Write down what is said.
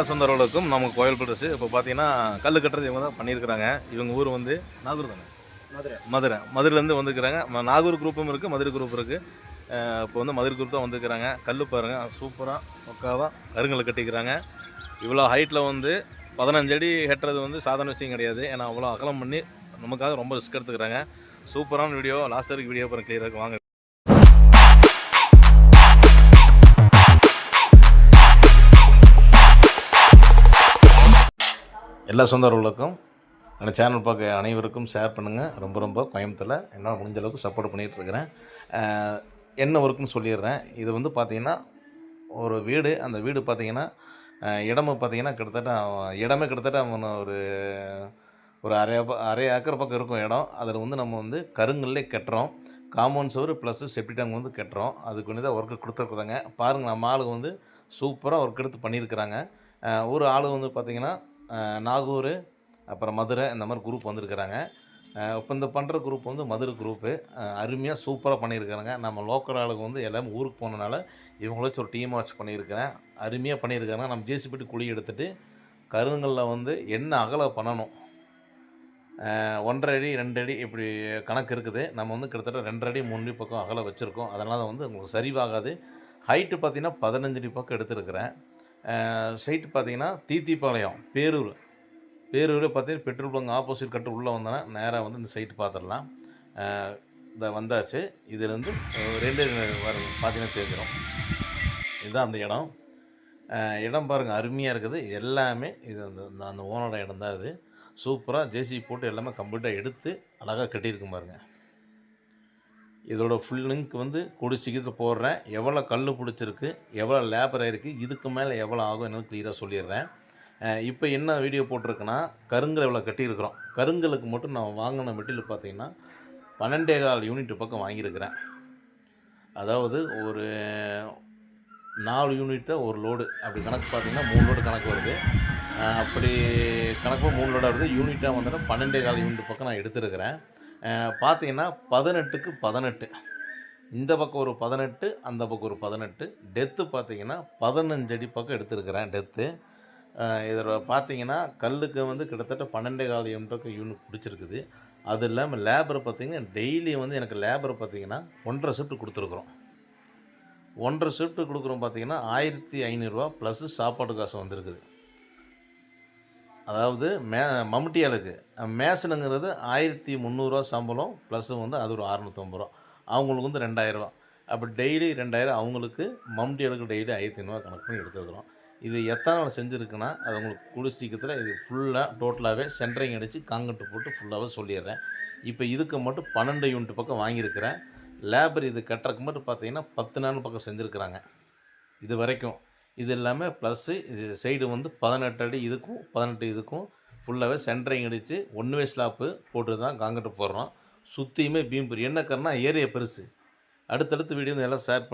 சொந்தர்களுக்கும் நமக்கு கோயில் பிரதேசு இப்போ பார்த்தீங்கன்னா கல் கட்டுறது இவங்க தான் பண்ணியிருக்கிறாங்க. இவங்க ஊர் வந்து நாகூர் தானே, மதுரையிலேருந்து வந்துருக்குறாங்க. நாகூர் குரூப்பும் இருக்குது, மதுரை குரூப் இருக்குது. இப்போ வந்து மதுரை குரூப் தான் வந்துருக்குறாங்க. கல் பாருங்கள் சூப்பராக பக்காவாக கருங்கல் கட்டிக்கிறாங்க. இவ்வளோ ஹைட்டில் வந்து 15 அடி கட்டுறது வந்து சாதாரண விஷயம் கிடையாது. ஏன்னா அவ்வளோ அகலம் பண்ணி நமக்காக ரொம்ப ரிஸ்க் எடுத்துக்கிறாங்க. சூப்பரான வீடியோ, லாஸ்ட் வரைக்கும் வீடியோ பாருங்கள், கிளியராக வாங்க. எல்லா சொந்தர்களுக்கும் அந்த சேனல் பார்க்க அனைவருக்கும் ஷேர் பண்ணுங்கள். ரொம்ப கோயம்புத்தூரில் என்னால் முடிஞ்ச அளவுக்கு சப்போர்ட் பண்ணிகிட்ருக்கிறேன். என்ன ஒர்க்குன்னு சொல்லிடுறேன். இது வந்து பார்த்திங்கன்னா ஒரு வீடு. அந்த வீடு பார்த்திங்கன்னா இடமும் பார்த்திங்கன்னா கிட்டத்தட்ட ஒரு ஒரு அரை ஏக்கர் பக்கம் இருக்கும் இடம். அதில் வந்து நம்ம வந்து கருங்கல்லே கட்டுறோம். காம்பவுண்ட் சுவர் ப்ளஸ் செப்டி டேங்க் வந்து கட்டுறோம். அதுக்கு வந்து தான் ஒர்க்கு கொடுத்துருக்குறாங்க. பாருங்கள், நம்ம ஆளுங்க வந்து சூப்பராக ஒர்க் எடுத்து பண்ணியிருக்கிறாங்க. ஒரு ஆள் வந்து பார்த்திங்கன்னா நாகூர், அப்புறம் மதுரை, இந்த மாதிரி குரூப் வந்திருக்கிறாங்க. இப்போ இந்த பண்ணுற குரூப் வந்து மதுரை குரூப்பு. அருமையாக சூப்பராக பண்ணியிருக்கிறாங்க. நம்ம லோக்கல் ஆளுங்க வந்து எல்லாமே ஊருக்கு போனதுனால இவங்கள வச்சு ஒரு டீமாக வச்சு பண்ணியிருக்கிறேன். அருமையாக பண்ணியிருக்காங்க. நம்ம ஜேசிபி குழி எடுத்துகிட்டு கருங்கல்ல வந்து என்ன அகலம் பண்ணணும், 1.5 அடி 2 அடி இப்படி கணக்கு இருக்குது. நம்ம வந்து கிட்டத்தட்ட 2.5 அடி 3 அடி பக்கம் அகலம் வச்சுருக்கோம். அதனால் வந்து உங்களுக்கு சரிவாகாது. ஹைட்டு பார்த்திங்கன்னா 15 அடி பக்கம் எடுத்துருக்கிறேன். சைட்டு பார்த்திங்கன்னா தீத்திப்பாளையம் பேரூர் பார்த்தீங்கன்னா பெட்ரோல் பங்க் ஆப்போசிட் கட்டு உள்ளே வந்தோன்னா நேராக வந்து இந்த சைட்டு பார்த்துடலாம். இந்த வந்தாச்சு. இதுலேருந்து 2 பார்த்தீங்கன்னா தெரிஞ்சிடும். இதுதான் அந்த இடம். இடம் பாருங்கள், அருமையாக இருக்குது. எல்லாமே இது அந்த ஓனரோட இடம் தான். இது சூப்பராக ஜேசிபி போட்டு எல்லாமே கம்ப்ளீட்டாக எடுத்து அழகாக கட்டியிருக்கும் பாருங்கள். இதோட ஃபுல் லிங்க் வந்து கூடிய சீக்கிரத்தில் போடுறேன். எவ்வளோ கல் பிடிச்சிருக்கு, எவ்வளோ லேபர் ஆகிருக்கு, இதுக்கு மேலே எவ்வளோ ஆகும் என்னன்னு கிளியராக சொல்லிடுறேன். இப்போ என்ன வீடியோ போட்டிருக்குன்னா, கருங்கல் எவ்வளோ கட்டியிருக்கிறோம். கருங்கலுக்கு மட்டும் நான் வாங்கின மெட்டீரியல் பார்த்திங்கன்னா 12.25 யூனிட் பக்கம் வாங்கியிருக்கிறேன். அதாவது ஒரு 4 யூனிட் தான் ஒரு லோடு. அப்படி கணக்கு பார்த்திங்கன்னா 3 லோடு கணக்கு வருது. அப்படி கணக்கு 3 லோடாக வருது. யூனிட்டாக வந்துட்டு 12.25 யூனிட் பக்கம் நான் எடுத்துருக்கிறேன். பார்த்திங்கன்னா 18க்கு 18, இந்த பக்கம் ஒரு 18, அந்த பக்கம் ஒரு 18. டெத்து பார்த்திங்கன்னா 15 அடி பக்கம் எடுத்துருக்கிறேன் டெத்து. இதில் பார்த்திங்கன்னா கல்லுக்கு வந்து கிட்டத்தட்ட 12.25 யூனிட் பிடிச்சிருக்குது. அது இல்லாமல் லேபர் பார்த்திங்கன்னா டெய்லி வந்து எனக்கு லேபர் பார்த்திங்கன்னா 1.5 ஷிஃப்ட் கொடுத்துருக்குறோம். 1.5 ஷிஃப்ட்டு கொடுக்குறோம். பார்த்திங்கன்னா 1500 ப்ளஸ்ஸு சாப்பாடு காசு வந்திருக்குது. அதாவது மம்முட்டியாளுக்கு மேசனுங்கிறது 1300 சம்பளம், ப்ளஸ்ஸு வந்து அது ஒரு 650 அவங்களுக்கு வந்து 2000. அப்படி டெய்லி 2000 அவங்களுக்கு, மம்முட்டியாளுக்கு டெய்லி 1500 கணக்கு பண்ணி எடுத்துக்கிறோம். இது எத்தனை நாள் செஞ்சுருக்குன்னா அது உங்களுக்கு கூடிய சீக்கிரத்தில் இது ஃபுல்லாக டோட்டலாகவே சென்ட்ரிங் அடித்து காங்கிரீட் போட்டு ஃபுல்லாகவே சொல்லிடுறேன். இப்போ இதுக்கு மட்டும் 12 யூனிட் பக்கம் வாங்கியிருக்கிறேன். லேபர் இது கட்டுறதுக்கு மட்டும் பார்த்திங்கன்னா 10 நாள் பக்கம் செஞ்சுருக்குறாங்க இது வரைக்கும். இது இல்லாமல் ப்ளஸ்ஸு இது சைடு வந்து 18 அடி இதுக்கும் 18 இதுக்கும் ஃபுல்லாகவே சென்ட்ரிங் அடித்து 1 வே ஸ்லாப்பு போட்டு தான் காங்கிரீட் போடுறோம். சுற்றியுமே பீம் என்ன காரணம், ஏரியா பெருசு. அடுத்தடுத்து வீடியோ எல்லாம் ஷேர் பண்ணி